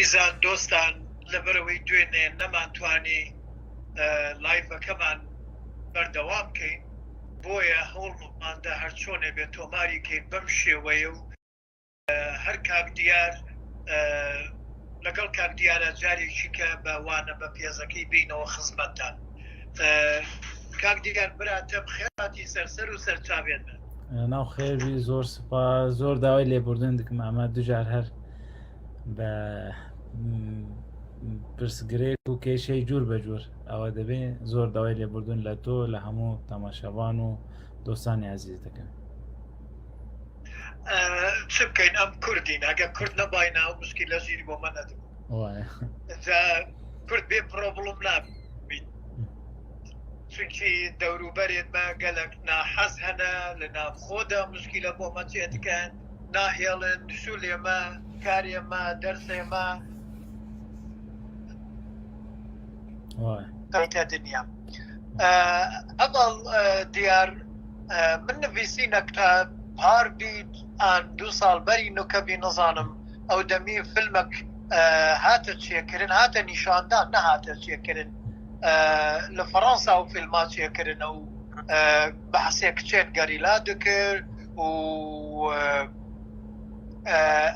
عزیزان دۆستان لەبەرەوەی دوێنێ نەمانتوانی لایڤەکەمان بەردەوام بکەین بۆیە هەوڵماندا هەر چۆنێ بێت تۆماری کەین بەم شێوەیە و هەر کاک دیار لەگەڵ کاک دیارە جارێکی کە بەوانە بە پێزەکەی بینەوە خزمەتتان کاک دیار براتە بخێراتی سەرسەر و سەرچاوێت بن ناو خێوی زۆر سپاس زۆر داوای لێبوردن دکم ئەمە دوجار هەر بە پرسگرێک و کێشەی جوور بە جوور ئەوە دەبێت زۆر داوای لێبوردن لە تۆ لە هەموو تەماشەوان و دۆستانی عزیز دەکەن. چ بکەین ئەم کوردین ئەگە کورد نەباینە و مشکی لە ژیری بۆ من نەدەم کورد بێ پرۆبڵم نابیت چونکی دەوروبەرێتمە گەلک ناحەز هەنە لە ناوخۆدا مشکیلە بۆ مەچێتکەن ناهێڵن سولێمە کارێمە دەرسێمە دنیا ئەڵ دیار من نویسینەکە پار بیت ئان 2 ساڵ بەری نوکەبی نەزانم ئەو دەمی فیلمێک هاتە چێکردن هاتە نیشاندان نەهاتە چێکردن لە فەڕەنسا و فیلما چێکردنە و بەحسێ کچێت گەریلا دەکرد و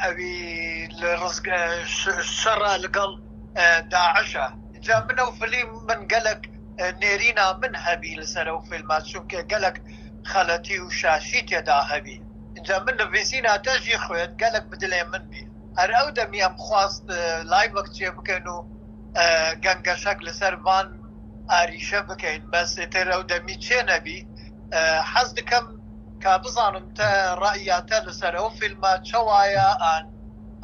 ئەوی لە ڕزگە شەڕە لەگەڵ داعشە جا من ئەو فیلم من گەلک نێرینا من هەبی لەسەر ئەو فیلما چونکە گەلک خەلەتی و شاشی تێدا هەبی اینجا من نویسین ئاتەژی خوێت گەلک بدلێ من بی هەر ئەو دەمی ئەم خواست لایڤەک چێ بکەن و گەنگەشەک لەسەر وان ئاریشە بکەین بەس تر ئەو دەمی چێ نەبی حەز دکەم کا بزانم تە ڕائیاتە لەسەر ئەو فیلمە چەوایە ئان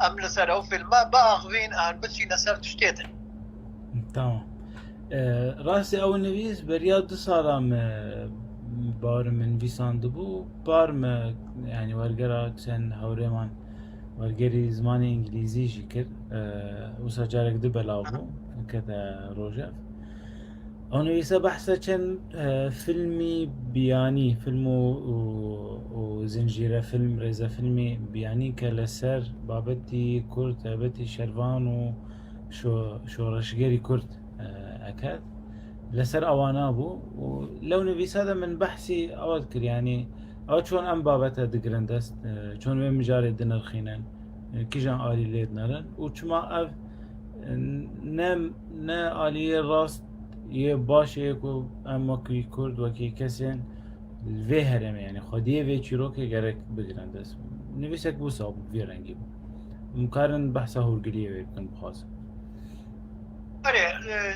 ئەم لەسەر ئەو فیلمە باغڤین ئان بچینە سەر تشتێتن تمام ڕاستی ئەو نویس بەریا 2 ساڵام باورم نویساند بوو بارمە ینی وەرگەرە چەند هەورێمان وەرگەری زمانی ئینگلیزیژی کرد وسا جارێک دوو بەلاو بوو کە ڕۆژە ئەو نویسە بەحسە چەند فیلمی بیانی فیلم و زنجیرە فیلم ڕێزە فیلمی بیانی کە لەسەر بابەتی کورد تایبەتی شەروان و شۆڕەشگەری کورد ئەکات لەسەر ئەوانە بوو و لەو نویسەدا من بەحسی ئەوەت کردیانی ئەو چۆن ئەم بابەتە دەگرن دەست چۆن وێ مجارێت دنرخینن کیژان ئالی لێت نەرن و چما ئەv نە ئالیە ڕاست یە باشەیەک و ئەم وەکی کورد وەکی کەسێن vê herêmê yani xwediyê vê çîrokê gerek bigirin dest nivîsek bû sabû vê rengî bû mikarin behsa hûrgiriyê wê bikin bixwazin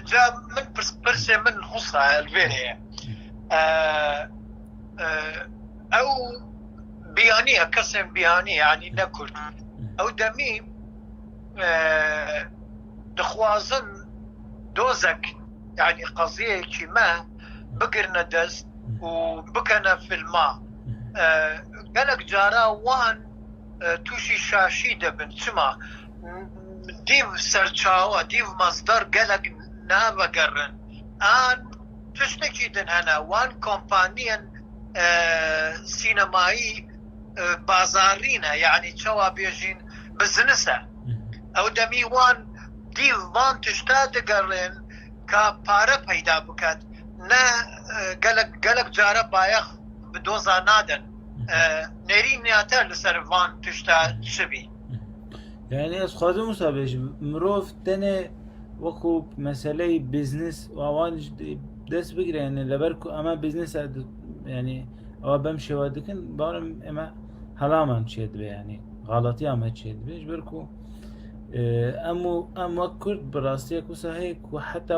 جا من پرسێ من حوسا الوێنەیە ئەو بیانیە کەسێن بیانی ینی نەکورد ئەو دەمی دەخوازن دۆزەک ینی قەزیەیەکی مە بگرنە دەست و بکەنە فیلما گەلک جارا وان تووشی شاشی دەبن چما دیو سەرچاوە دیو مەزدەر گەلک نابەگەڕن ئان تشتێکی دن هەنا وان کۆمپانیەن سینەمایی بازارینە یعنی چاوا بێژین بزنسە ئەو دەمی وان دیو وان تشتا دەگەڕێن کە پارە پەیدا بکات نە گەلک جارە بایەخ بدۆزا نادەن نێرینیاتە لەسەر وان تشتا چبی یعنی ئەس خوازم وسا بێژ مرۆڤ تەنێ وەکو مەسەلەی بیزنس و ئەوانش دەست بگرێنێ لەبەر ئەمە بیزنسە ینی ئەوە بەم شێوە دکن باوەڕم ئێمە هەڵامان چێت بێ ینی غاڵەتیان هەچێت بێژ بەرکو ئەم وەک کورد بەڕاستیەک وسا هەیە و حتا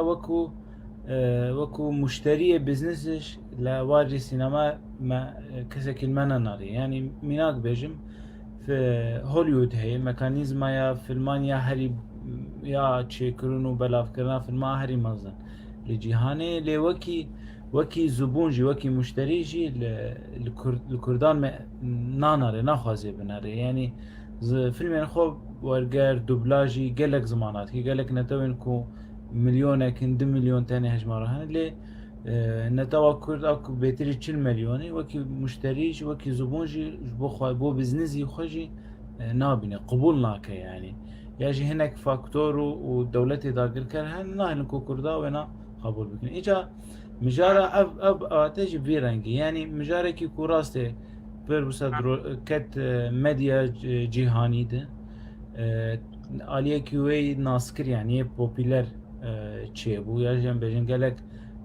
وەکو مشتریە بیزنسش لە واری سینەما کەسێکی من نەناڕی ینی میناک بێژم هۆلیوود هەیە مەکانیزمایە فیلمانیا هەری یا چێکردن و بەلافکردنا فیلما هەری مەزن لە جیهانێ لێ وەکی زوبونژی وەکی مشتریژی لە کوردان نانارێ ناخوازێ بنارێ ینی فیلمێن خۆ وەرگەر دوبلاژی گەلک زماناتی گەلک نەتەوێن و ملیۆنێکن 2 ملیۆن تەنێ هەژمارە هەن لێ نەتەوا کورد ئەو بێتری 40 ملیۆنی وەکی مشتریش وەکی زوبونژی بۆ بیزنسی خۆشی نابینێ قبول ناکە ینی ياجي هناك فاكتور ودولتي داقر كرهن ناهلكو كردا ونا قبول بكن إيجا مجارة أب تجي فيرانجي يعني مجارة كي كوراسته بر بصدر كت ميديا جهاني ده آلية كوي ناسكر يعني بوبيلر چيبو ياجي بيجن قالك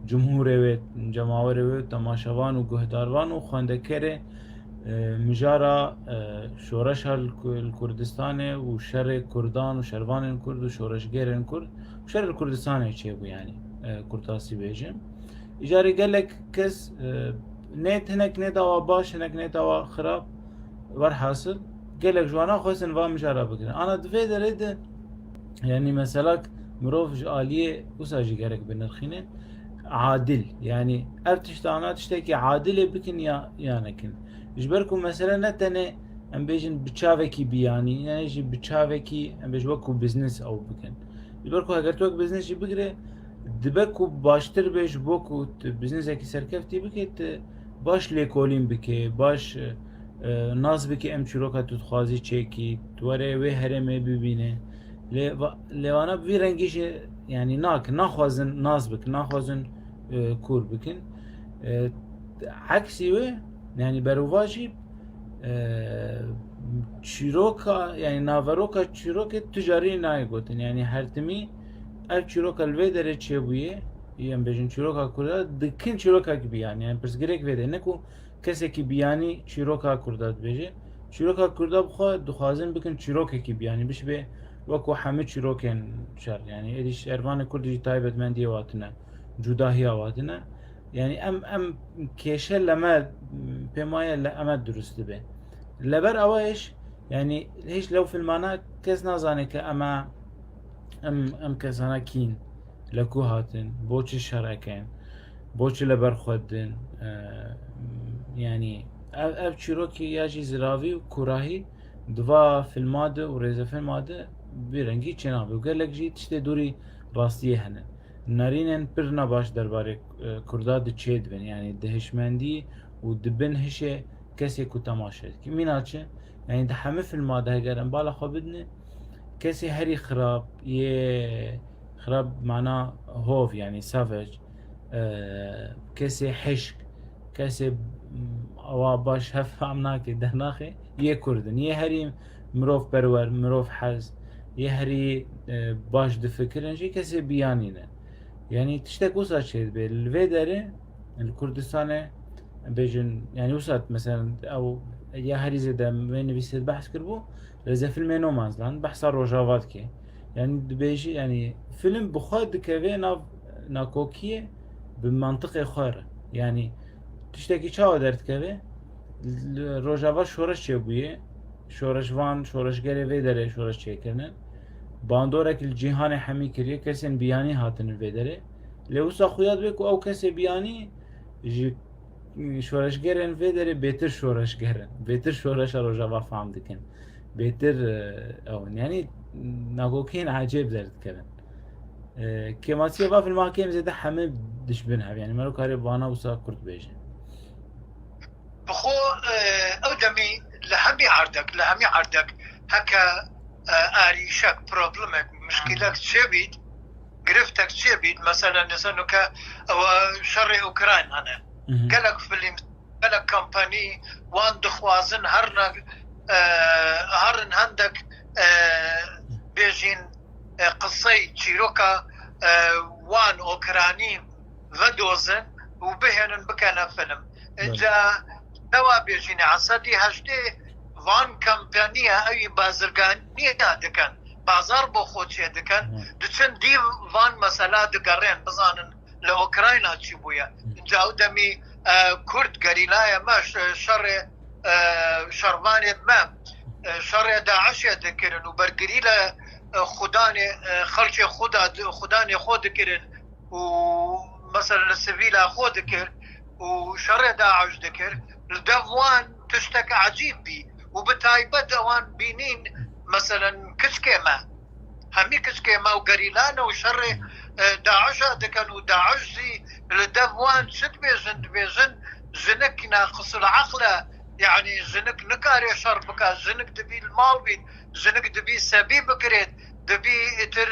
جمهور ويت جماعة ويت تماشاوان وجهداروان وخاندكره مجارا شورش الكردستان وشر كردان وشروان الكرد وشورش غير الكرد وشر الكردستان چه بو يعني كرداسي بيجن اجاري قال لك كس نت هناك نتا باش هناك نتا خراب ور حاصل قال لك جوانا خوسن و مجارا بكن انا دفي دريد يعني مثلا مروف آلية وساجي قالك بنرخينه عادل يعني ارتشتانا تشتكي عادل بكن يا نكن جبركم مثلا نتنه ام بيجن بتشافكي بياني يعني يجي بتشافكي ام بيجوكو بزنس او بكن جبركو اگر توك بزنس بگره دبكو باشتر بيج بوكو بزنس اكي سركفتي بكت باش ليكولين بكي باش ناز بكي ام چروكا تتخوازي چيكي توره وي هرمه ببينه لوانا بي رنگيش يعني ناخوازن ناز بك ناخوازن كور بكن عكسي وي يعني برواجب چیروکا يعني ناوروکا چیروک تجاری نایگوتن يعني هرتمی اف چیروکا الویدره چه بویه یم بجن چیروکا کرده دکن چیروکا کی بیانی يعني پس گرک ویده نکو کسی کی بیانی چیروکا کرده بجه چیروکا کرده بخواه دخوازن بکن چیروکا کی بیانی بش به وكو همه چیروکن شر يعني ادیش اروان کردی تایبت من دیواتنه جداهی آواتنه يعني ام كيشة لما بمايا لما درست به لبر اويش يعني هيش لو في المانا كاس نازاني كاما ام كاسانا كين لكو هاتن بوچ شركين بوچ لبر خودن يعني اف چيروكي ياجي زراوي وكراهي دوا في الماده وريزه في الماده برنگي چنابه وقال لك جي تشتي دوري راستيه هنن نارینن پر نباش درباره کردا دچید بن يعني دهشمندی و دبن هشه کسی کو تماشا کی مینا چه يعني ده همه فیلم ها ده گرن بالا خو بدنه کسی هری خراب يه خراب معنا هوف يعني سافج کسی حشق کسی او باش هف عمناك ده ناخي يه كردن يه هری مروف برور مروف حز يه هری باش دفكرن شي كسي بيانينه يعني تشتك وصلت شيء بالفيدرة الكردستان بيجن يعني وصلت مثلا او يا هريزة دم وين بيصير بحث كربو لذا فيلم نومانز لاند بحث روجافات كي يعني بيجي يعني فيلم بخاد كوي ناكوكية بمنطقة خيرة يعني تشتكي شو درت كوي روجافات شورش يبويه شورش وان شورش غير فيدرة شورش شيء كرنن باندورك الجهان حمي كريه كسن بياني هاتن الفيدره لو سخويات بكو او كسي بياني شورش گرن فيدره بيتر شورش گرن بيتر شورش رو جواب فهم دكن بيتر او يعني ناقوكين عجيب درد كرن كما تيبا في المحاكم زي ده حمي دشبنها يعني مالو كاري بانا وسا كرد بيجي بخو اودمي لهمي عردك هكا آريشك بروبلمك مشكلك تشبيد قرفتك تشبيد مثلا نسألك أو شر أوكران أنا قالك فيلم قالك كمباني وان دخوازن هرن عندك بيجين قصي تشيروكا وان أوكراني غدوزن وبهن بكنا فيلم جا توا بيجين عصدي هجدي وان کمپانیا ای بازرگانی دکن بازار بو خودشه دکن دچن دی وان مسئله دگرین بزانن لأوکراينا چی بویا جاو دمی کرد گریلای ماش شروانیت ما شر داعش دکرن و برگریل خلق خدان خود کرن و مثلا السبيل خود کر و شر داعش دکر الدوان تشتك عجيب بي وبتايبت اوان بينين مثلا كسكيما همي كسكيما وقريلانا وشر داعش كانوا داعش زي الدوان ست بيزن زنك ناقص العقل يعني زنك نكاري شر بكا زنك دبي المال بيت زنك دبي سبيب بكريت دبي اتر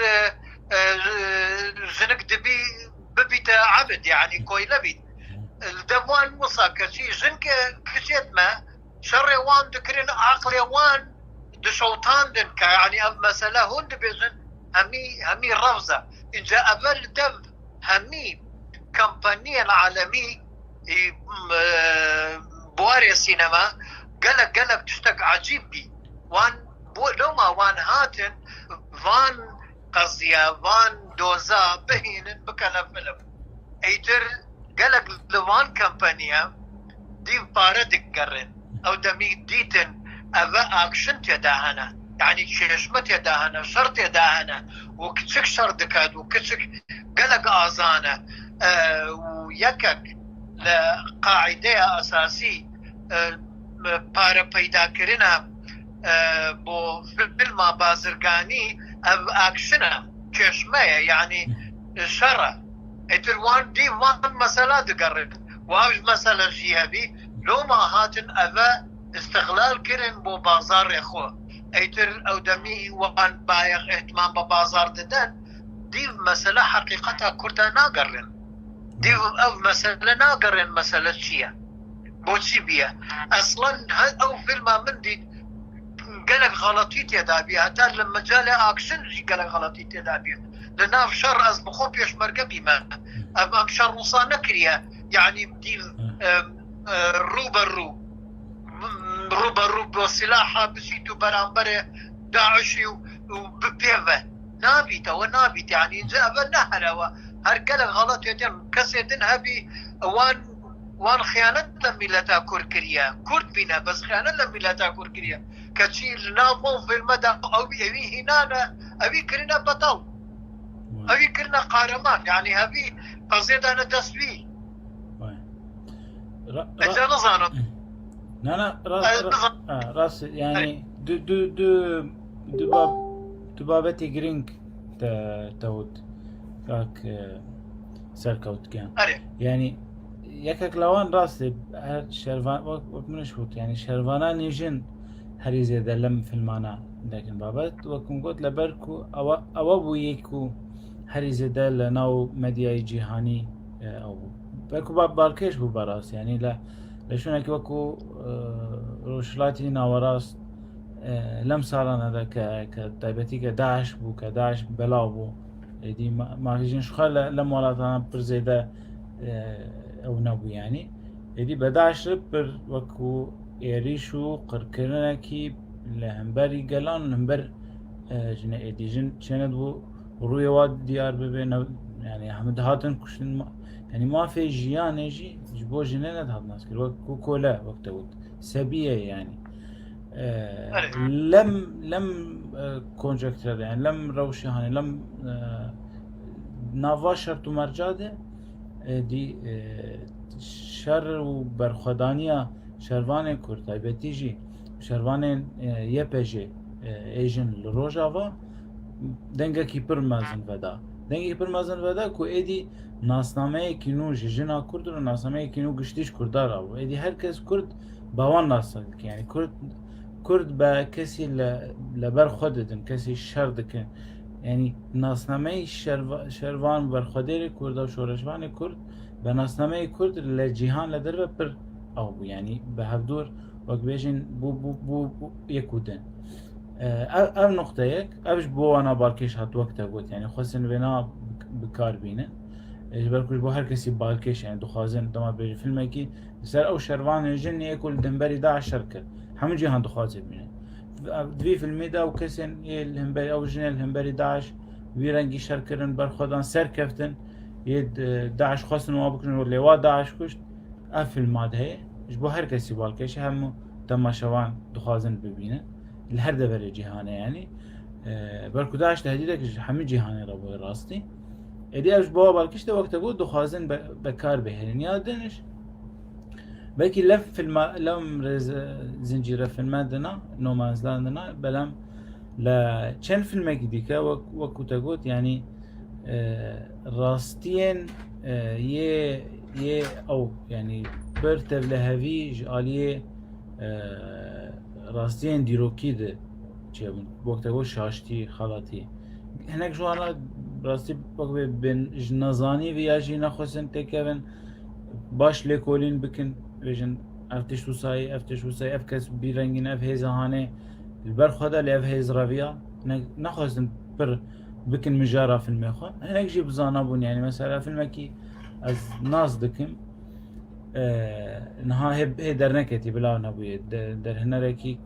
زنك دبي ببيت عبد يعني كوي لبيت الدوان مصا كشي زنك كشيت ما شر وان دكرين عقل وان دشوطان دنك يعني مثلا هون دبيزن همي رفزة إن جاء أبل دم همي كمبانية العالمي بواري السينما قالك تشتق عجيب بي وان لوما وان هاتن فان قضية فان دوزا بهين بكلا فيلم ايتر قالك لوان كمبانية دي باردك قرن او دمي ديتن افا اكشن تداهنا يعني ششمت يداهنا شرط يداهنا وكتشك شردكاد وكتشك قلق آزانة ويكك لقاعدة أساسي بارا پیدا کرنا بو فيلم بازرگاني اكشنه چشمه يعني شرع اتروان دي وان مسألة دقرب واش مسألة جيابي لو ما هاتن افا استغلال كرن بو بازار اخو ايتر او دمي وان بايغ اهتمام ببازار ددن دي مسألة حقيقتها كرتا ناقرن دي او مسألة ناقرن مسألة شيا بوشي بيها اصلا او فيلم من دي قالك غلطيت يا دابي حتى لما جالي اكشن قالك غلطيت يا دابي لنا في شر از بخوب يش مرقبي ما ام شر وصا نكريا يعني بدي روبرو بسلاحه بسيتو برامبره داعشي وبيفه نابيته ونابيت يعني جاب نهره هر قالك غلط يتم كسيتن هبي وان خيانت لميلتا كوركريا كرد بينا بس خيانت لميلتا كوركريا كشي نافو في المدى او ابي هنا ابي كرنا بطل ابي كرنا قهرمان يعني هبي قصيدة انا تسوي اجا نظام لا راس يعني دو بابتي جرينك تاود كاك سركوت كان يعني يكك لوان راسي شرفان وقت منشوت يعني شرفانان يجن هري زيادة لم في المعنى لكن بابت وكم قلت لبركو أو أبو يكو هري زيادة لناو مدياي جيهاني أو بركو باب باركيش بو براس يعني لا لشونك وكو روشلاتي ناوراس لم صارن هذا كتايبتي كداعش بو كداعش بلاو بو دي ما فيجين شخال لم ولاتنا برزيدة او نبو يعني دي بداعش بر وكو ايريشو قركرنكي لهمبري قلان لهمبر جنا ايديجن شند بو روي واد ديار ببين يعني حمد هاتن كشن يعني ما في جيان يجي جبو جنينة هات ناس كل وكو كولا وقت ود سبيه يعني لم كونجكتر يعني لم روشي هاني لم نافاشر تو مرجاده دي شر و برخدانيا شروان كورتاي بتيجي شروان يبجي ايجن لروجاوا دنگا کی پرمازن ودا دنگا پرمازن ودا کو ادي ناسنامه كينو جنا كرد و ناسنامه كينو گشتيش كردار او ادي هر کس كرد باوان ناسن يعني كرد با كسي لبر خوددن كسي شردكن يعني ناسنامه شروان برخدير كرد و شورشوان كرد بناسنامه كرد لجيهان لدر بر او يعني بهفدور وقبيجن بو يكودن او نقطه يك ابش بو انا بالكيش هات وقتها قلت يعني خصن بنا بكار بينه بركوش بو هر كسي بالكيش يعني دخازن دما بيجي فيلم كي سر او شروان يجن ياكل دنبري 11 شركه هم جيهان دخازن بينه دوی فیلمی دا و کسین یه الهمبری او جنه الهمبری داعش ویرنگی شرکرن برخودان سر کفتن یه داعش خواستن و بکنن و لیوا داعش کشت اف فیلم ده جبو هر کسی بالکش همو تماشاوان دخوازن ببینه الهر دبر جهانه يعني بركو داعش تهديدك همي جهانه را بو راستي ادي اج بو بالكش ده وقت بود دخوازن بكار بهرين يادنش بلكي لف في لم زنجيره في المدينه نومانز لاندنا بلام لا كان فيلم جديكا وكو تقول يعني راستين يه او يعني برتر لهوي جاليه راستين ديروكيد چه وقت تقول شاشتي خلاطي هناك جوانا براسي بقى بين جنازاني وياجي نخوسن تكفن باش ليكولين بكن بيجن افتش وساي افكس بيرنجين اف هيز هاني البر خدا اللي اف هيز رافيا نخوسن بر بكن مجارة في المخا هناك جي بزانا بون يعني مثلا في المكي از ناس دكم نها هي درنكتي بلا نبوي در هنا ركي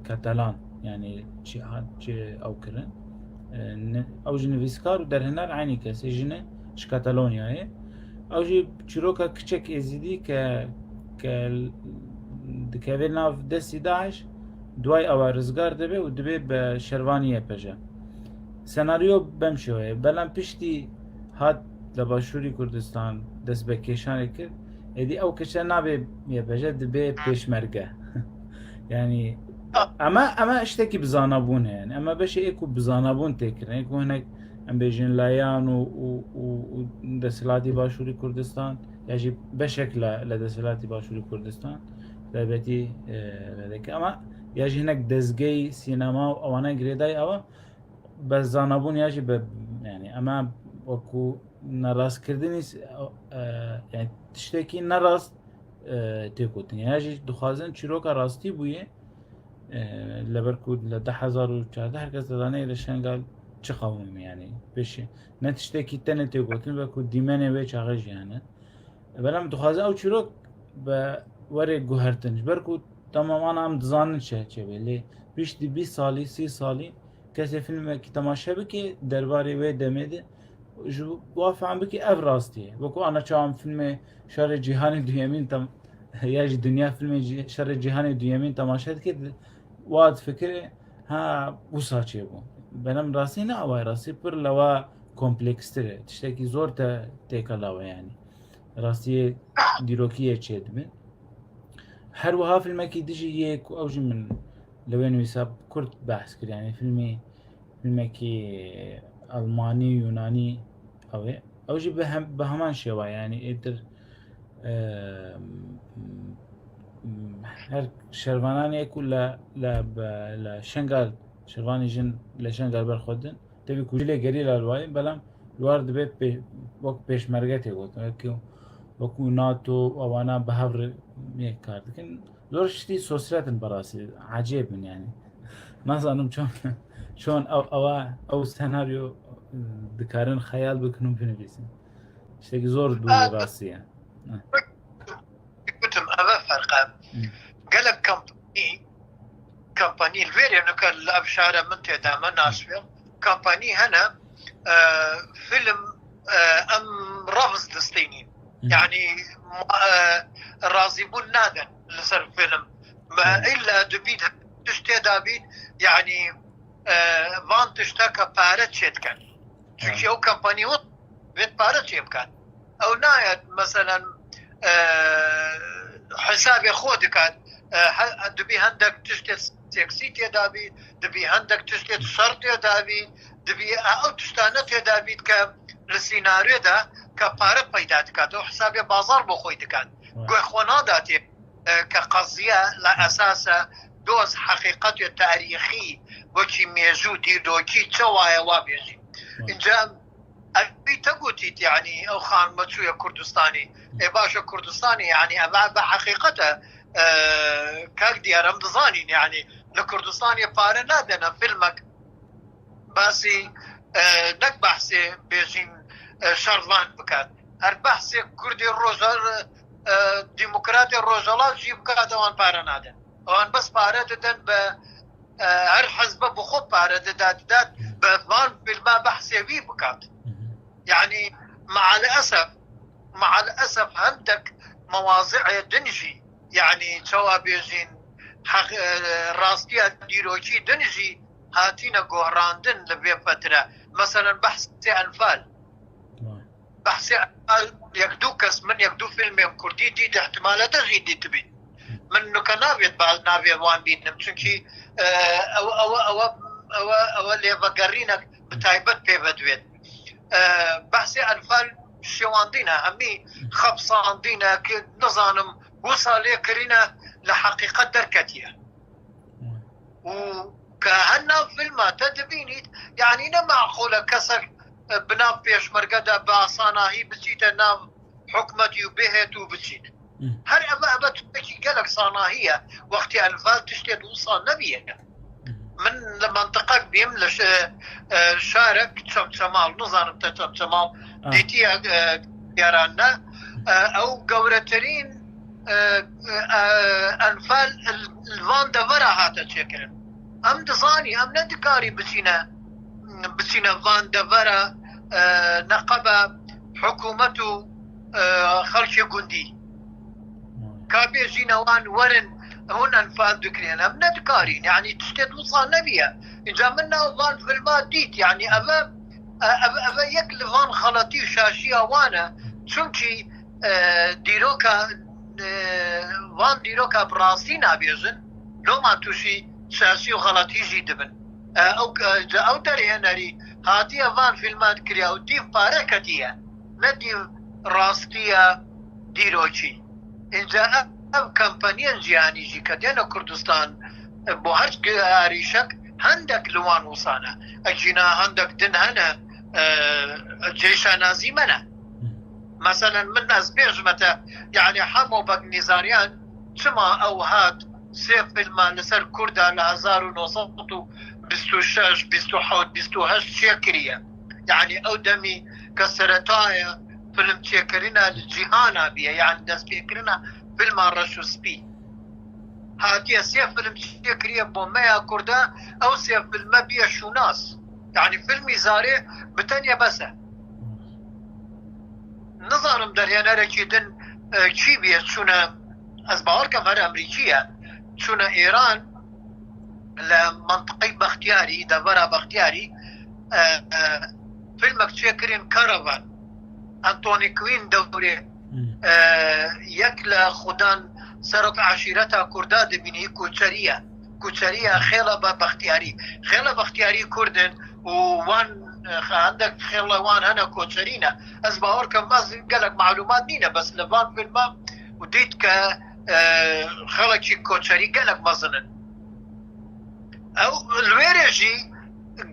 كاتالان يعني شي او كرن او جنويسكار در هنا عيني كسي جنة ش كاتالونيا هي او جي چروكا كچك ازيدي ك دكابل ناف دستي داعش دواي او رزگار دبي و دبي بشروانية بجا سناریو بمشوه بلان پشتی هات لباشوری کردستان دست به کشانه کرد ادی او کشان نابه یبجه دبه پیشمرگه يعني اما اشتكي بزانابون يعني اما باش ايكو بزانابون تكرن ايكو هناك ام بيجين لايان و دسلاتي باشوري كردستان يجي بشكل لدسلاتي باشوري كردستان دابتي هذاك اما يجي هناك دزجي سينما او انا جريداي او بس زانابون يجي يعني اما وكو نراس كردني يعني تشتكي نراس تيكوتن يجي دخازن چروكا راستي بويه لبركود لده 1014 هر کس دانه ایلشن قال چه قومی يعني بشه نتشتكي تنه تيقوتن بكو ديمانه به چاقش يعني بلام دخازه او چروك با وره گوهرتنش بركو تمام انا هم دزانن چه بله بیش دی 20 سالی 30 سالی کسی فیلم کی تماشا بکی درباره و دمده جو وافع بکی اف راستیه بكو انا چام فیلم شهر جهان دویمین تم یاج دنیا فیلم شهر جهان دویمین تماشا کرد واد فكرة ها وصاچه بو بنام راسي نه اوای راسي پر لوا كومبلكس تره تشتكي زور تيكلاوا يعني راسي ديروكيه تشد من هر وها في المكي ديجي يك اوج من لوين ويساب كرت بحث كر يعني فيلمي المكي الماني يوناني اوجي بهمان شوا يعني ادر هر شروانانی کلا ل شنگال شروانی جن لشنگال برخودن تبي كوجيله قليل الواي بلام الوارد بيت وقت بيش مرقتي قلت وكو ناتو وانا بهفر ميك كارد لكن لورشتي سوسيات براسي عجيب من يعني ما ظنم شلون او سيناريو دكارن خيال بكنون في نفسي شتي زور دو راسي يعني فرقه قالك كمباني الفيري انه كان الابشاره من تدام ناشفيل كمباني هنا فيلم ام رفض دستيني يعني رازيبون نادن لسر فيلم ما الا دبيد تشتي دابيد يعني وان تشتكى بارت شيت كان شو كمباني بيت بارت شيت كان او نايد مثلا حسابي خودك كان دبي هندك تشتت سكسيت يا دابي دبي هندك تشتت شرط يا دابي دبي او تشتانت يا دابي ك السيناريو ده كبارت پیدا دکات او حسابي بازار بو خوي دکات گو خوانا داتي كقضيه لا اساس دوز حقيقه تاريخي وكي ميجودي دوكي تشوايا وابيجي انجا أبي تقولت يعني أو خان متشوية كردستاني باشا كردستاني يعني أبعد بحقيقته كاك ديارم دزاني يعني لكردستاني بارنا دنا فيلمك باسي نك بحثي بيجين شرلان بكات البحثي كردي الروجال ديمقراطي الروجالات جيب كات وان بارنا دن وان بس باردن ب هر حزب بخوب باردن دات بفان بالما بحثي وي بكات يعني مع الأسف عندك مواضيع دنجي يعني سواء بيجين راستيا ديروجي دنجي هاتينا قهراندن لبي فترة مثلا بحث أنفال يكدوكس من يكدو فيلم كردي دي احتمالات غيدي تبي من كنابيت بعض نابي وان بينم چونكي او اللي بقرينك بتايبت بيبدويت بحثي أنفال شواندينا همي خبصاندينا كنظانم وصالي كرينا لحقيقة دركتية وكهنا فيلم تدبينيت يعني نمعقولة كسر بناف بيش مرقدة بأصاناهي بسيطة ناف حكمتي وبهت وبسيط هر أبا تبكي قالك صاناهية وقت أنفال تشتد وصان نبيه من منطقة بيملش شارك شمال نظام شمال ديتي يرانا أو قورترين أنفال الفان دفرة هاتا تشكرن أم دزاني أم ندكاري بسينا فان دفرة نقبة حكومته خلشي قندي كابي جينوان ورن هون أنفال ذكرين أم ندكارين يعني تشتد وصال نبيها إذا منا فان في الماديت يعني أبا يك لفان خلطي شاشية وانا چونكي ديروكا وان ديروكا براسي نابيزن لو ما توشي شاشي وغلطي جي دبن او داري هنري هاتيا وان فيلمات كريا وديف باركتيا نديف راستيا ديروشي إنجا او كمبانيان جياني جي كدينا كردستان بو هرش عريشك هندك لوان وصانا اجينا هندك دن هنا جيشا نازي منا مثلا من أزبيج متى يعني حمو بق نزاريان شما أو هاد سيف المال لسر كردا لهزار ونصطو بستو شاش بستو حود بستو هش شكرية يعني أو دمي كسرتايا فيلم تشكرنا للجهانا بيا يعني دس بيكرنا فيلم الرشو سبي هاتي سيف فيلم تشكرية بوميا كردا أو سيف فيلم بيا شوناس يعني فيلم زاري بتنيا بسه نظرم دريانا ركيدن چی بیه چونه از باور کفر امریکیه چونه ایران لمنطقه بختیاری دورا بختیاری فیلمک چکرین کاروان انتونی کوین دوره یک لخودان سرک عشیرتا کرده دبینی کوچریه خیلی بختیاری کردن و وان عندك خلوان هنا كوتشرينا أسبوعور كم بس قالك معلومات نينا بس لفان في الماء وديت ك خلك كوتشري قالك مظنن أو الويرجي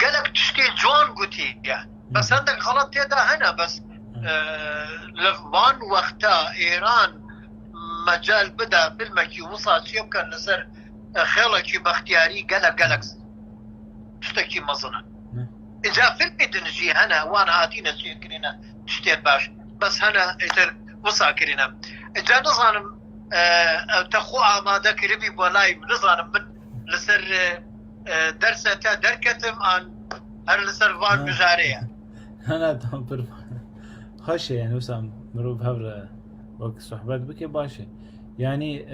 قالك تشتي جوان قتي يعني بس عندك غلط تيدا هنا بس لفان وقتها إيران مجال بدأ فيلمك وصل شيء كان نصير خلك باختياري قالك تشتكي مظنن إذا فيلم دنجي هنا وانا هاتينا شيء كرينا تشتير باش بس هنا إتر وصا كرينا إذا نظام تخو آماده كريبي بولاي نظام من لسر درسة دركتم عن هر لسر فان مجارية أنا تنبر خشة يعني وسام مروب هبرة وقت صحبات بكي باشا يعني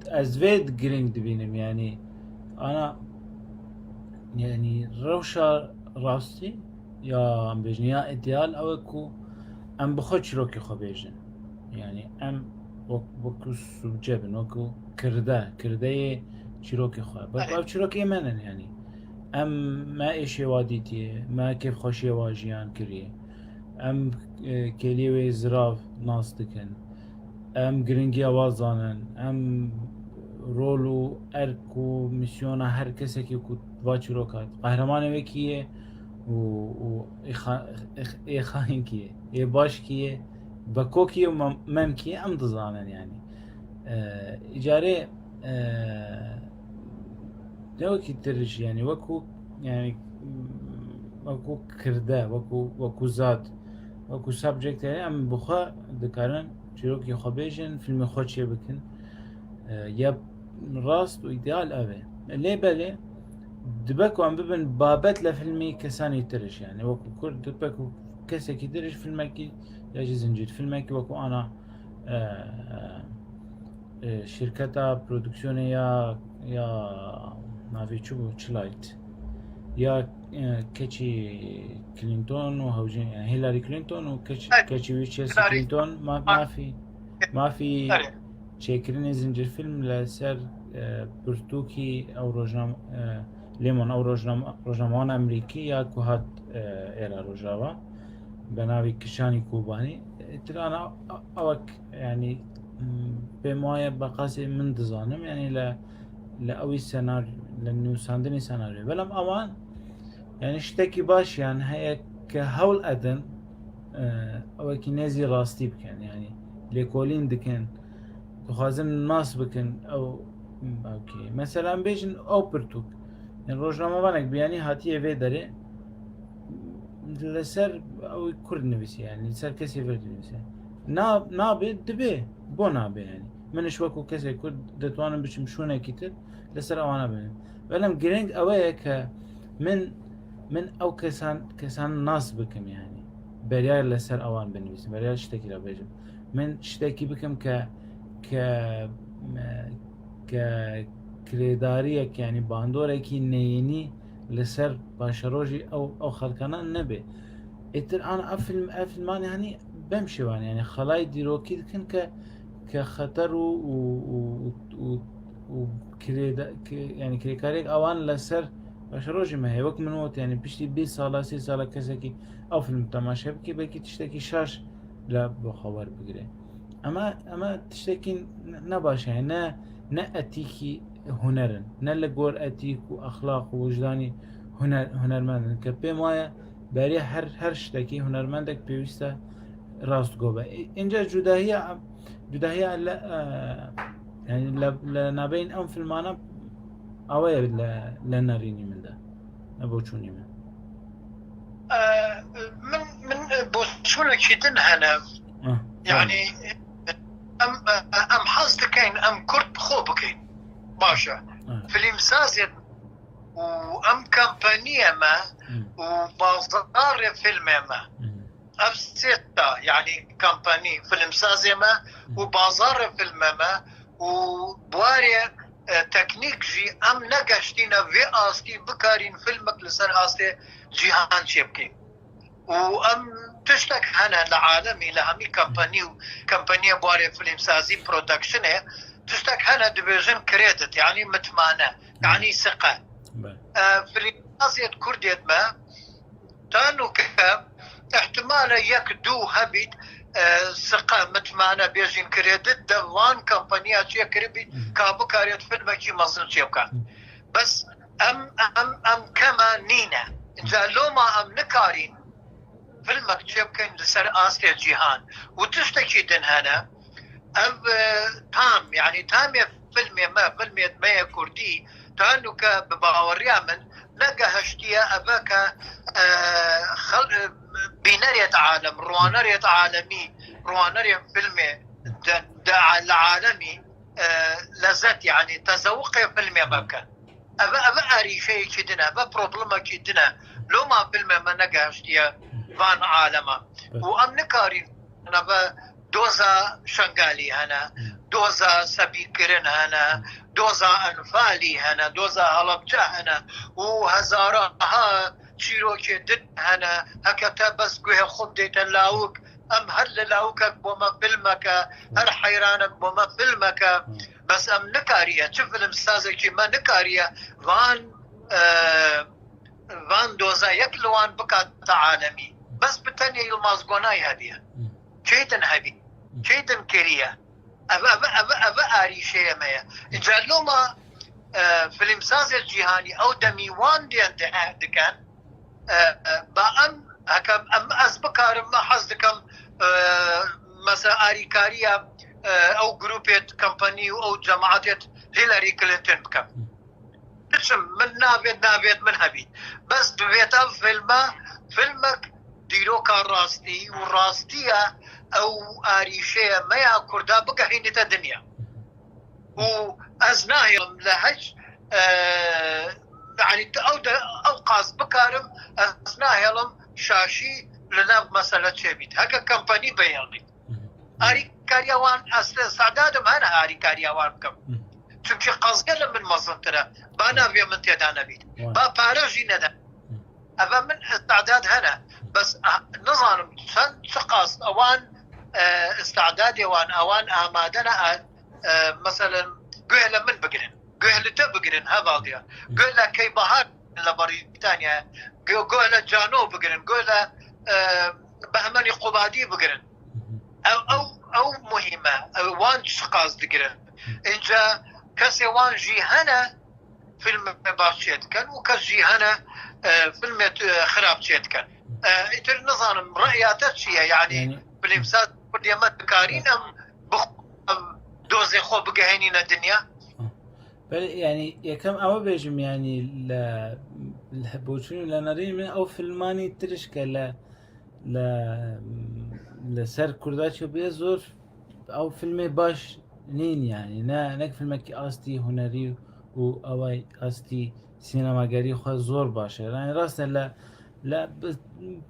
أزفيد جرينج دبينم يعني أنا يعني روشا راستي يا ام بيجن يا اديال او اكو ام بخوت شروكي خو بيجن يعني ام وكو سبجبن وكو كرده شروكي خو بس شروكي منن يعني ام ما ايش واديتي ما كيف خوشي واجيان كريه ام كليوي زراف ناس دكن ام جرينجي اوازانن ام رولو ارکو میسیونا هر کسی که کو واچرو کرد قهرمان وکیه و ای خاین کیه ای باش کیه بکو کیه و مم کیه ام دزانن يعني اجاره لو کی ترش يعني وكو يعني وكو کرده وكو زاد وكو سابجکت يعني ام بخوا دکارن چرو کی خبیجن فیلم خودشی بکن یا راست و ایدئال اوه ليه بله دبكو عم ببن بابت لفيلمي كساني ترش يعني وكو كل دبكو كسا كي درش فيلمكي ياجي زنجير فيلمكي وكو انا شركتا برودكسيوني يا نافي چوبو چلايت يا كيتشي كلينتون وهوجين يعني هيلاري كلينتون وكيتشي ويتشيلسي كلينتون ما في چێکردنی زنجیر فیلم لەسەر پرتووکی ئەو لێمۆن ئەو ڕۆژنامەوان ئەمریکی یا کو هات ئێرە ڕۆژاوە بە ناوی کشانی کوبانی ترانە ئەوەک ینی پێم وایە بە قەسی من دەزانم ینی لە ئەوی سەنار لە نووساندنی سەناریۆ بەڵام ئەوان يعني شتێکی باشیان هەیە کە هەوڵ ئەدەن ئەوەکی نێزی ڕاستی بکەن، ینی لێکۆلین دکەن دخوازن ماس بکەن ئەو باوکێ مەسەلان بێژن ئەو پرتوک ڕۆژنامەوانێک بیانی هاتیە وێ دەرێ لەسەر ئەوی کورد نوویسی، ینی سەر کەسی وێ نوویسێ نابێت دەبێ بۆ نابێ، ینی منش وەکو کەسێک کورد دەتوانم بچم شوونێکی تر لەسەر ئەوانە بێن. بەڵام گرنگ ئەوەیە کە من ئەو کەسان ناس بکەم، ینی بەریار لەسەر ئەوان بنویسم، بەریار شتێکی لە بێژم من شتێکی بکەم کە کرێداریەک ینی باندۆرێکی نێنی لەسەر باشەڕۆژی ئەو خەڵکانە نەبێ. ئیتر ئەان ئەفلمانی هەنی بەم شێوان ینی خەڵای دیرۆکی دکن کە خەتەر و ینی کرێکارێک ئەوان لەسەر باشەڕۆژی مە هەیە وەک منوت ینی پشتی 20 ساڵە 30 ساڵە کەسێکی ئەو فیلم تەماشا بکە بەکی تشتێکی شاش لە بۆ خەوار بگرێ. ئەمە تشتێکی نەباشە، نە ئەتیکی هوەرن، نە لە گۆر ئەتیک و ئەخلاق و وجدانی هوەرمەندن کە پێم وایە بەریە هەر شتێکی هوەرمەندێک پێویستە ڕاستگۆ بە. اینجا جوداهەیە لە نابین ئەم فیلمانە ئەوەیە لە نەڕینی مندا نەبۆ چوونی من بۆ چوونێکی دن هەنە، یعنی ئەم حەز دەکەین ئەم کورد خۆ بکەین باشە فیلمسازێت و ئەم کەمپەنیەمە و بازارێ فیلمێمە ئەم سێتا، یعنی کەمپەنی فیلمسازێمە و بازارێ فیلمەمە و بوارێ تەکنیک ژی ئەم نەگەشتینە وێ ئاستی بکارین فیلمێک لەسەر ئاستێ جیهان چێ بکەین و ئەم تشتێک هەنە لە عالەمی لە هەمی کەمپەنی و کەمپەنیە بوارێ فیلمسازی پرۆدەکشنێ تشتێک هەنە دەبێژن کرێدت، یعنی متمانە، یعنی سقە. فیلمسازێت کوردێتمە تانو کە احتمالە یەک دوو هەبیت سقە متمانە بێژین کرێدت دەوان کەمپەنیا چێ کردبیت کا بکارێت فیلمێکی مەزن چێ بکات. بەس ئەم کەمە نینە اینجا لۆما ئەم نکارین فیلمێک چێ بکەین لەسەر ئاستێ جیهان و تشتێکی دن هەنە ئەم تام، یعنی تامێ فیلمێت مەیە کوردی تانو کە بباوەڕیا من نەگەهشتیە ئەبە کە بینەرێت عالم ڕوانەرێت عالەمی ڕوانەرێ فیلمێ لە عالەمی لەزەت، یعنی تەزەوقێ فیلمێ بکە ئەبە ئاریشەیەکی دنە بە پرۆبلمەکی دنە لۆما فیلمێمە نەگەهشتیە وان عالەمە و ئەم نکارین بە دۆزە شنگالی هەنە، دۆزە سەبیرکردن هەنە، دۆزە ئەنفالی هەنە، دۆزە هەڵەبجە هەنە و هەزارەها چیرۆکی دن هەنە هەکەتە بەس گوێ خۆم دێتە لاوک ئەم هەر لە لاوکە بۆمە فیلمەکە هەر حەیرانە بۆمە فیلمەکە بەس ئەم نکاریە چ فیلم سازێکی مە نکاریە وان دۆزە یەک لەوان بکاتە عالەمی بەس بتەنێ یڵمازگۆنای هەبیە چیتن هەبی چیتن کریە ئەvە ئاریشەیەمەیە. اینجا لۆمە فیلمسازێک جیهانی ئەو دەمیوان دێن دکەن با ئەم ئەس بکارم حەز دەکەم مەسە ئاریکاریە ئەو گروپێت کەمپەنی و ئەو جەماعەتێت هیلاری کلینتن بکەم بچم من نابێت من هەبیت بەس ببێتە فیلمێک دیرۆکە ڕاستی و ڕاستیە ئەو ئاریشەیە مەیە کووردا بگەهێنێتە دنیا و ئەس ناهێڵم لە هەچ ئەو قاس بکارم ئەس ناهێڵم شاشی لەناو مەسەلە چێبیت هەکە کەمپەنی بەیاڵیت ئاریکاریاوان سەعدادم هەنە ئاریکاریاوان بکەم چونکی قەزگە لە من مەزنترە با ناوێ من تێدا نەبیت با پارەژی نەدا ئەوە من استعداد هەنە بەس نزانم چەند چ قاست ئەوان استعدادێوان ئەوان ئامادەنە مەسەلەن گوێ لە من بگرن گوێ لە تە بگرن هەواڵدیە گوێ لە کەی بەهار لە بەریتانیا گوێ لە جانۆ بگرن گوێ لە بەهمەنی قوبادی بگرن ئەو مهمە وان چ قاس دگرن اینجا کەسێ وانژی هەنە فيلم باش تشيتكن وكجيهنا فيلم خراب تشيتكن اتر نظام رأياتك يعني بالامساد كل يوم كارينا دوزي خو بقهينينا الدنيا بل يعني يكم أما بيجم يعني لا الحبوشين ولا نارين من أو فيلماني ترشكا لا لسر كرداتشو بيزور أو فيلمي باش نين يعني نك فيلمك أستي هنري وأواي أستي سينماگری خو زور باشه يعني راسا لا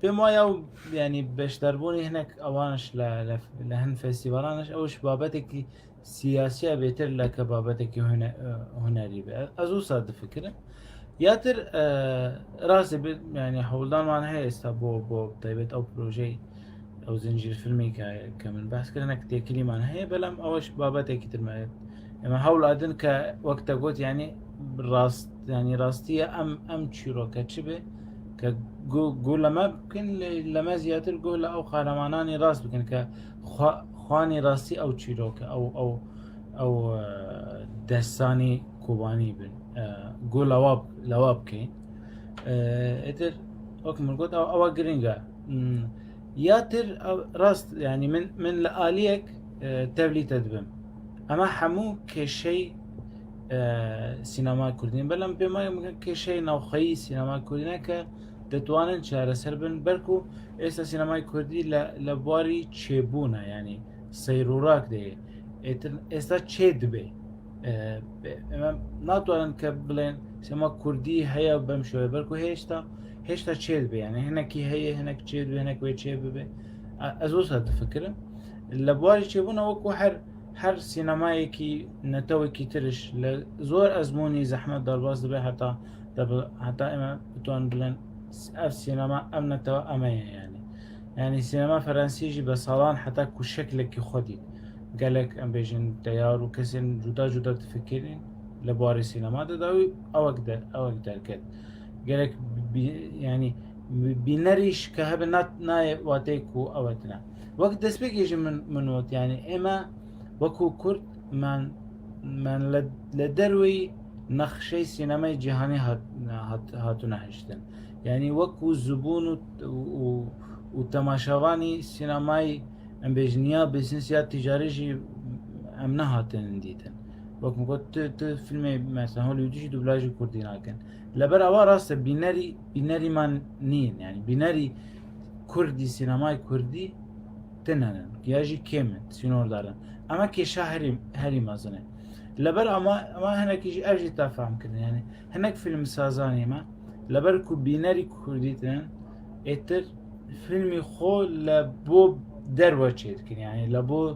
بما يو يعني باش دربوني هناك اوانش لهن فستيفالانش اوش بابتك سياسية بيتر لك بابتك هنري ازو صاد فكرة ياتر راسي يعني حولدان معنا هي استابو بو طيبت او بروجي او زنجير فيلمي كمن بحث كرنا كتيكلي معنا هي بلام اوش بابتك ترميت اما حول ادن كوقت قلت يعني راست يعني راستية ام تشيروكا تشبه كقول لما بكن لما زياتر قول أو خارماناني راس بكن كخواني راسي أو تشيروكا أو دستاني كوباني بن قول لواب كين اتر أكمل قلت أو جرينجا ياتر راست يعني من لآليك تبلي تدبم أما حمو كشيء سينما كردين بلام بما يمكن كشيء نوخي سينما كردين ك دتوانن شهر سربن بركو استا سينما كردي لبواري تشيبونا يعني سيروراك ده استا تشيد به ناتوانن كبلين سينما كردي هيا بمشوي بركو هيشتا تشيد به يعني هناك هي هناك تشيد به هناك تشيد به ازوس هاد الفكرة لبواري تشيبونا وكو هر سينمایی کی نتوی کی ترش لزور ازمونی زحمت درباز دبی حتی اما بتوان بلن اف سينما ام نتوا امية يعني سينما فرنسي جي بصالان حتى كو شكلك خودي قالك ام بيجن تيار وكسن جدا تفكرين لبواري سينما داوي او اقدر كد قالك يعني بنريش كهب ناي واتيكو اوتنا وقت دسبيك يجي من وقت يعني اما وكو كرد من لدروي نخشي سينماي جهاني هاتو نهشتن يعني وكو الزبون وتماشاواني سينماي ام بجنيا بسنسيات تجاري جي ام نهاتن ديتن وكو قلت فيلمي مثلا هو يديش دوبلاج كردي ناكن لبر اوا راست بيناري من نين يعني بيناري كردي سينماي كردي تنهن ياجي كيمت سينور دارن اما كي شهري هري مازنه لبر اما هناك يجي ارجي تفهم كده يعني هناك فيلم سازاني ما لبر كو بيناري كرديتن اتر فيلمي خو لبو دروچيت كن يعني لبو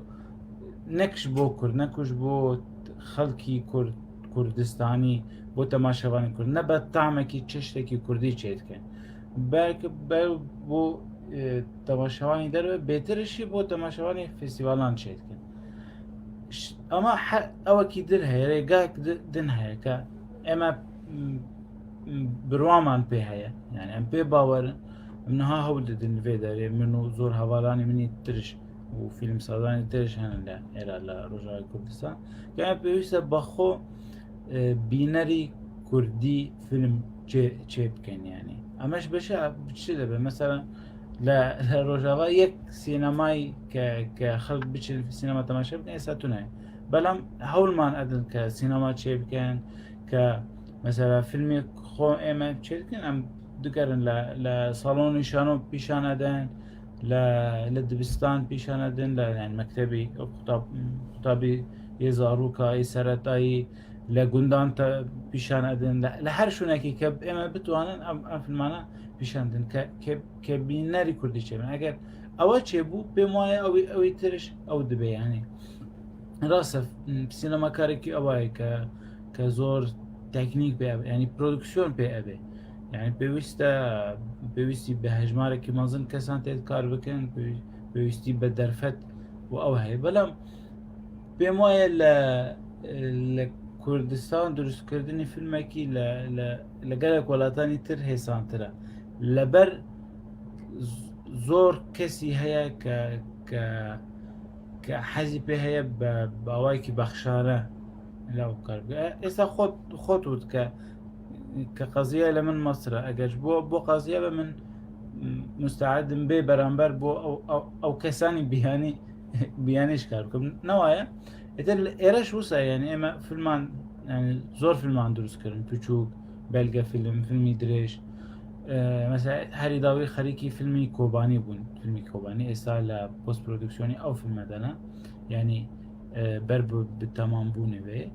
نكش بو كرد نكش بو خلقي كردستاني بو تماشاواني كرد نبات طعمكي تشتكي كردي چيت كن بلکه بو تماشاوانی در بهترشی بو تماشاوانی فستیوالان چید کن اما او کی در هی رگاک دن هی که اما بروامان به هی يعني ام بي باور منها هول دن فيدر منو زور حوالاني مني ترش وفيلم سازاني ترش هن لا الى رجاء كردستان كان بيوسه بخو بينري كردي فيلم چيب كان يعني اماش بشه بتشي مثلا لا روجاوا يك سينماي كخلق بتشي في السينما تماشا بكن اساتونه بلام هول مان ادن كسينما چيب كان ك مثلا فيلم خو ام چيب كان ام دكرن لا صالون شانو بيشان ادن لا لدبستان بيشان ادن لا يعني مكتبي خطابي يزاروكا يسرتاي لگوندان تا پیشان ادن لهر شونکی که اما بتوانن ام فیلمانا پیشان دن که بیناری کردی چه اگر اول چه بو به ماه اوی ترش او دبی يعني راسف سينما كاريكي اوای که زور تکنیک به يعني پرودکسیون به ابي يعني بيوستی به هجماره که مازن کسان تید کار بکن بيوستی به درفت و او هی بلام به ماه كردستان درست کردنی فیلمکی لگلک ولاتانی تر هیسان تره لبر زور کسی هیا که حزی به هیا باوای که بخشاره لا وكار إسا خود ود كقضية لمن مصر أجاش بو قضية من مستعد بي برانبر بو أو كساني بياني بيانيش كاركم نوايا إتل إيرش وسا يعني إما فيلمان يعني زور فيلمان دروس كرن توچوك بلغا فيلمي دريش مثلا هری داوی خریکی فیلمی کوبانی بون فیلمی کوبانی استا ل پست پرودکسیونی او فیلم دانا يعني بر بالتمام بونه به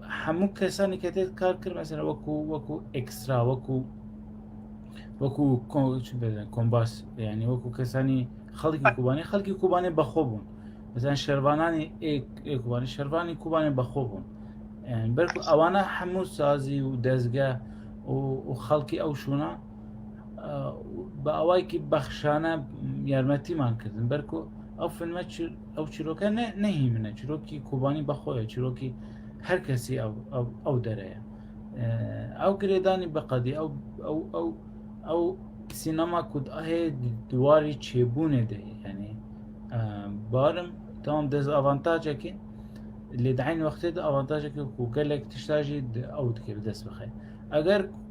همو کسانی که تیت کار کرد مثلا وکو اکسترا وکو کمباس يعني وكو كساني خلقي كوباني بخوبون مثلا شرواناني كوباني شرواني كوباني بخوبون يعني بركو اوانا حمو سازي ودزگاه وخلقي او شونا بأوايكي بخشانة يارمتي مان كردن بركو او فيلم او چیروکا نهي منه چیروكي كوباني بخويا چیروكي هر كسي او دريا او گريداني بقدي او سينما كود اهي دواري چيبونه ده يعني بارم تمام دز افانتاجه كي اللي دعين وقتي ده افانتاجه كي وقال لك تشتاجي او دكي بدس بخير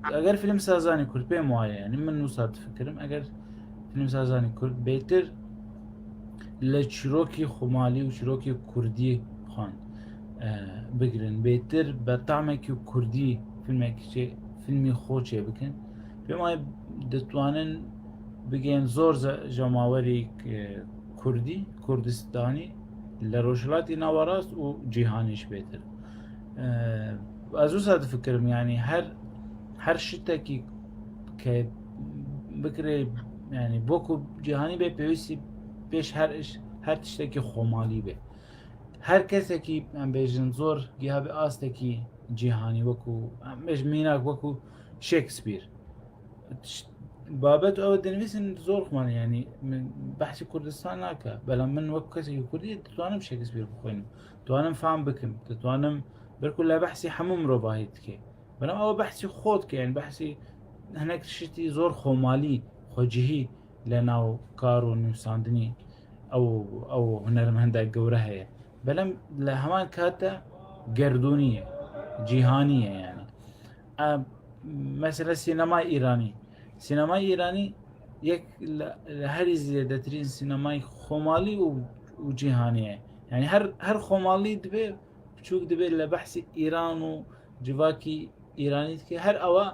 اگر فيلم سازاني كرد بي معايا يعني من نصاد فكرم اگر فيلم سازاني كرد بيتر لچروكي خمالي وچروكي كردي خان بگرن بيتر بطعمكي كردي فيلمي خوشي بكن بما دتوانن بگن زور جماوري كردي كردستاني لروجلاتي ناوراست و جيهانيش بيتر ازو فكرم يعني هر شتاكي ك بكري يعني بوكو جهاني به بيوسي بيش هر تشتاكي خمالي به هر كساكي ام بيجن زور جهاب آستاكي جهاني وكو مش ميناك وكو شكسبير بابت او دنويسن زور خمان يعني من بحث كردستان ناكا بلا من وكو كساكي كردي تتوانم شكسبير بخوينم تتوانم فهم بكم تتوانم بركو لا بحثي حموم رباهيت كي بنام او بحثي خود كي يعني بحثي هناك شتي زور خمالي خوجهي لناو كارو نوساندني او هنرم هندا قورها بلام لهمان كاتا قردونية جيهانية يعني مثلا سينما ايراني يك لهري زيادترين سينماي خمالي وجيهانية يعني هر خمالي دبي بشوك دبي لبحث ايران وجواكي ايراني كي هر اوا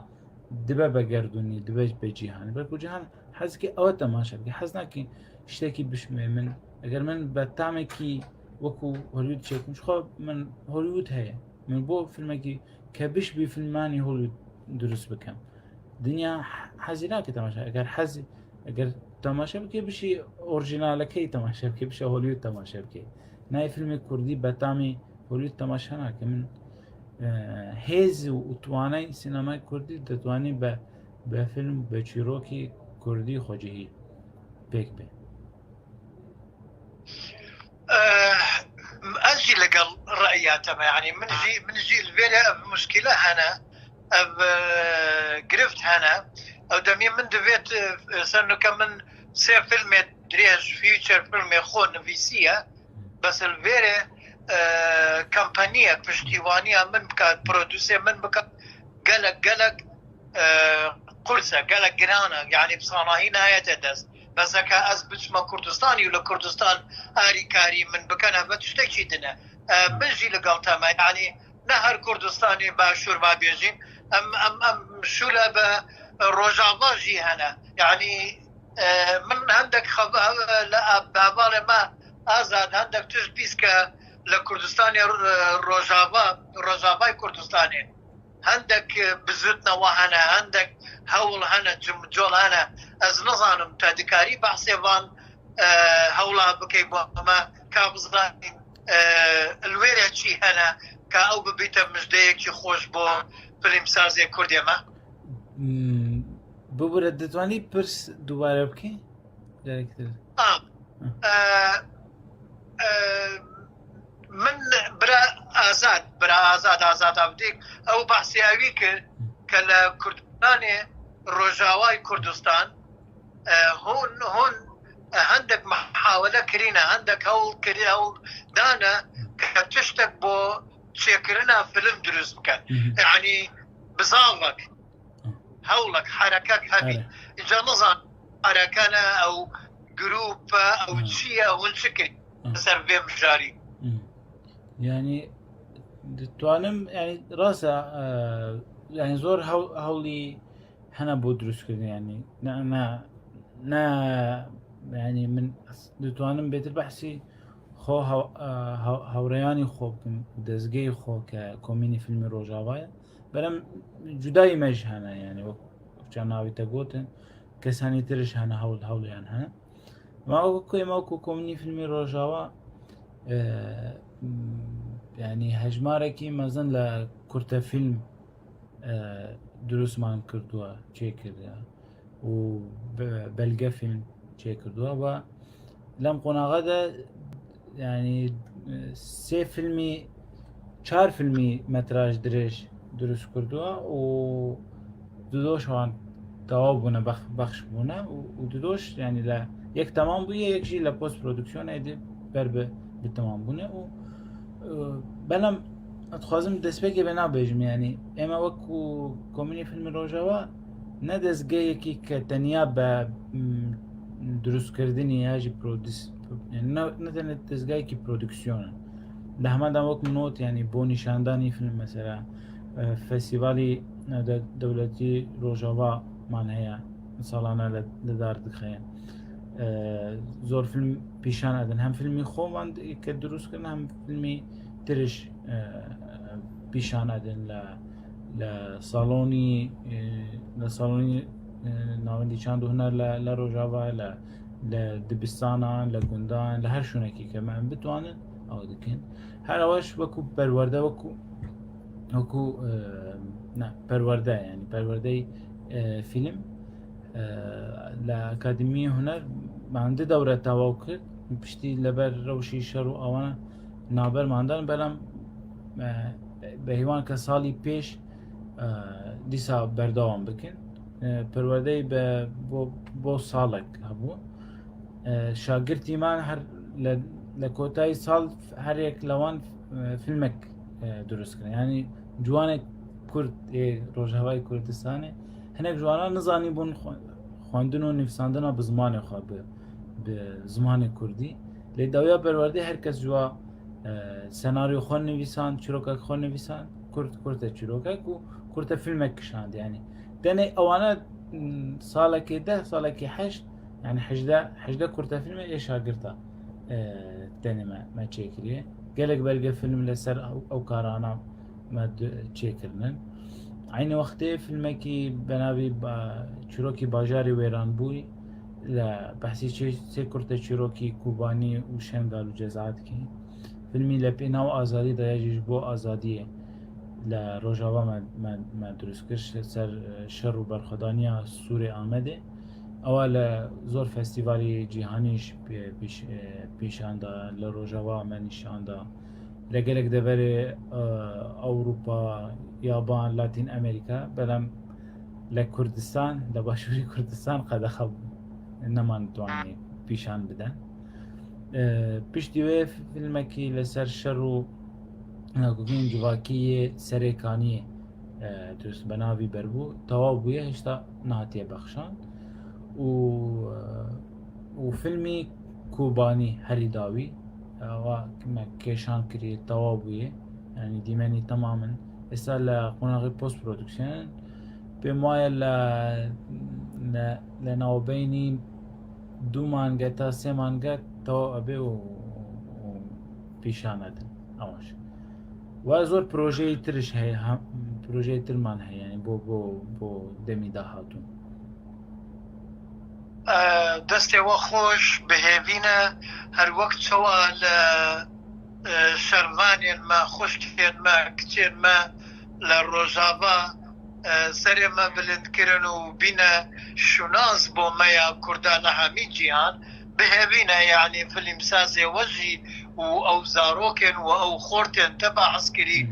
دبي بقردوني دبي بجيهاني بركو جيهان حزكي او تماشا بكي حزناكي اشتاكي بشمي من اگر من بتعمكي وكو هوليود شيك مش خو من هوليود هي من بو فيلمكي كبش بفيلماني هوليود درس بكم دنيا حزيناكي تماشا اگر تماشا بكي بشي اورجينالكي تماشا بكي بشي هوليود تماشا بكي ناي فيلم كردي بتعمي هوليود تماشا ناكي من هيز وتواني سينما كردي تتواني بفيلم بچيروكي كردي خوجهي بيك بي أجي لقل رأياتما يعني من جي الفيلا مشكلة هنا قرفت هنا أو دمي من دفيت سنو كمن سي فيلم دريج فيوتشر فيلم خون فيسيا بس الفيلا كمبانية بشتيوانية من بكات برودوسي من بكات قلق قرصة قلق جرانا يعني بصناهين هاي تدس بس هكا أزبط ما كردستاني ولا كردستان آري كاري من بكنا بتشتكي دنا بنجي لقلتها يعني نهر كردستاني باشور ما بيجين أم شولا بروجافا جي هنا يعني من عندك لا بابال ما أزاد عندك تشبيس لكردستاني روجافا كردستاني عندك بزوتنا وهنا عندك هول هنا جول هنا از نظانم تادكاري بحسيبان هولا بكي بوما كابزاني الويرة چي هنا كاو ببيتا مجديك چي خوش بو فيلم سازي كردي ما ببورة دتواني برس دوباره بكي؟ من برا آزاد أبديك أو بحثي أويك كلا كردستاني روجاواي كردستان هون عندك محاولة كرينة عندك هول دانا كتشتك بو تشكرنا فيلم دروس كان يعني بزافك هولك حركات هذه إجا نظام حركنا أو جروب أو شيء أو نشكل سرفيم جاري يعني توانم يعني راسا يعني زور هولي حنا بودروس كده يعني نا يعني من توانم بيت البحثي خو هورياني خو دزجي خو ككوميني فيلم روجاوايا بلام جداي مج هنا يعني وكان ناوي تقوتن كساني ترش هنا هول يعني هنا ما كوميني فيلم روجاوا يعني هجماركي مازن لكرتا فيلم دروس مان كردوا تشيكر وبلقى فيلم تشيكردوا و لم قنا غدا يعني سه فيلمي 4 فيلمي متراج دريش دروس كردوا و دودوش هان توابونه بخش بونه و دودوش يعني لا يك تمام بويه يك شي لا بوست برودكسيون ايدي بربه بالتمام بونه و بلم اتخوازم دسبكي بنا بيجم يعني اما وكو كوميني فيلم روجاوا ندزگه کی كتنيا ب دروس کردنی هاجي برودس يعني نه دزگه کی برودكسيون ده همه دام وقت نوت يعني بو نشاندانی فيلم مثلا فستیوالی دولتی روجاوا من هيا سالانه لدار دخيان زور فيلم پیشان ادن هم فيلمي خو من که دروس کردن هم فيلمي ترش پیشان ادن لصالوني ناوندي چاندو هنا لروجاوا لدبستانا لگندان لهر شونكي كمان بتوانن او دكين هر واش وكو برورده وكو برورده يعني برورده فيلم لأكاديمية هنر ما عندي دورة تواكر بشتي لبر روشي شرو اوانا نابر ما عندن بلام بهیوان که سالی پیش دیسا بردوام بکن پروردهی بو سالک هبو شاگردی من هر لکوتای سال هر یک لوان فیلمک درست کنه یعنی جوان کرد روجهوای کردستانه هنک جوانا نزانی بون خواندن و نفساندن به زمان خواه به زمان کردی لی دویا پرورده هر کس جوا سناریو خون نویسان چروکک خون نویسان کرد چروکک و کرد فیلمک کشاند يعني دني اوانا سالكي 10 سالكي 8 يعني 18 كرت فيلم ايش شاگرتا دني ما تشيكريه قالك بلقى فيلم لسر او كارانا ما تشيكرنن عين وقتي فيلمكي بنابي چروكي باجاري ويران بوي لا بحثي سي كرت چروكي كوباني وشنغال وجزائر كي فيلمي لبينا وآزادي دايجيش بو آزادية لروجاوا ما درست کرد سر شر و برخدانیا سوری آمده اول زور فستیوالی جهانیش پیشان دا لروجاوا ما نشان دا لگلک دبر اروپا یابان لاتین امریکا بلام لکردستان لباشوری کردستان قد خب نمان توانی پیشان بدن پشتیوه فیلمکی لسر شر و ناگوین جواکی سرکانیه درست بناوی بربو توابویه هشتا نهاتیه بخشان و فیلمی کوبانی هری داوی و کشان کری توابویه يعني ديماني تماما اسا لقناغي بوست برودكشن بمايا لناوبيني دو مانگا تا سه مانگا تو ابي و پیشاندن اواش و زور پروژه ترش هي پروژه ترمان هي يعني بو دمي داهاتون دستي وخوش بهيفينا هر وقت سواء شرفاني ما خوش كثير ما كثير ما للرجابة سري ما بلندكرن وبينا شناز بو مايا كردان همي جيان بهبينا يعني في المسازي وجهي او زاروكن او خورتن تبع عسكري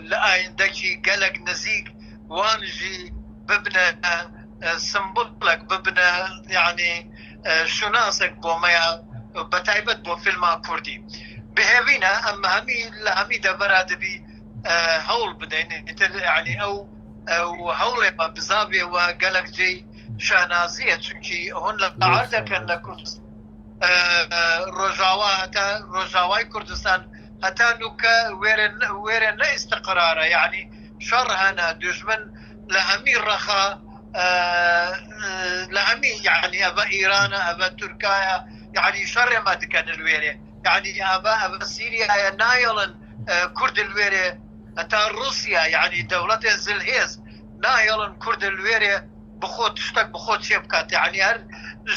لآيندكي قلق نزيق وانجي ببنا سنبلك ببنا يعني شناسك بو مايا بتايبت بو فيلم كردي بهێبینە ئەم هەمی دەبەرا دەبی هەوڵ بدەین يعني ئەو هەوڵێمە بزابێەوە گەلک جێی شانازیە چونکی هۆن لە قاعر دەکەن لە کوردستان ڕۆژاوا هەتا ڕۆژاوای کوردستان هەتا نوکە وێرە نەئیستقرارە یعنی شەڕ هەنا دوژمن لە هەمی ڕەخا لە هەمی یعنی ئەڤە ئیرانە ئەڤە تورکایە یعنی شەڕێمە دکەن الوێرێ یعنی ئەڤە سیریایە نایەڵن کورد الوێرێ هەتا رووسیا یعنی دەوڵەتێ زلهێز نایەڵن کورد الوێرێ بخۆ تشتێک بخۆ چێ بکات یعنی هەر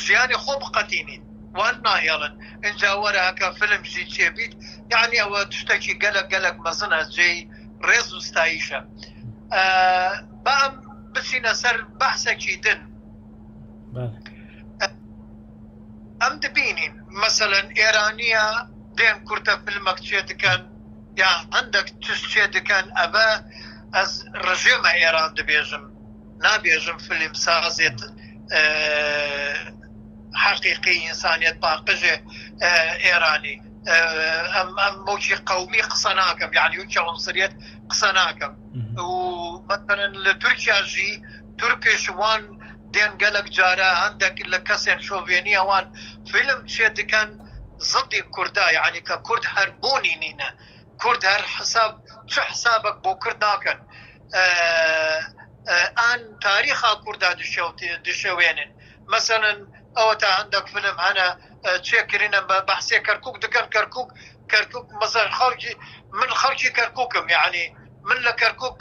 ژیانی خۆ بقەتینین وان نایەڵن اینجا وەرە هەکە فلمشی چێبیت یعنی ئەوە تشتێکی گەلک مەزنە جێی ڕێز و ستایشە بە ئەم بچینە سەر بەحسێکی دن ئەم دبینین مەسەلەن ئێرانیە دێن کورتە فیلمەک چێ دکەن یا هەندێک تشت چێ دکەن ئەبە ئەس ڕژێمە ئێران دەبێژم نابێژم فیلم سازێت حقیقی ئینسانیت باقژێ ئێرانی ئەم موچی قومی قسە ناکەم یعنی وچە عنصریەت قسە ناکەم و مثلا لە تورکیاژی تورکێشوان دێن گەلک جارە هەندێک لە کەسێک شۆڤێنی ئەوان فیلم چێ دکەن زڵی کووردا یعنی کە کورد هەر بوونی نینە کورد هەر حساب چه حسابك بۆ کورد ناکەن ئان تاریخا کووردا دشەوێنن مثلا ئەوە تا هەندێک فیلم هەنە چێکردنە بە بەحسێ کەرکوک دکەن کەرکوک مەسەر خەڵکی من خەڵکی کەرکووکم یعنی من لە کەرکوک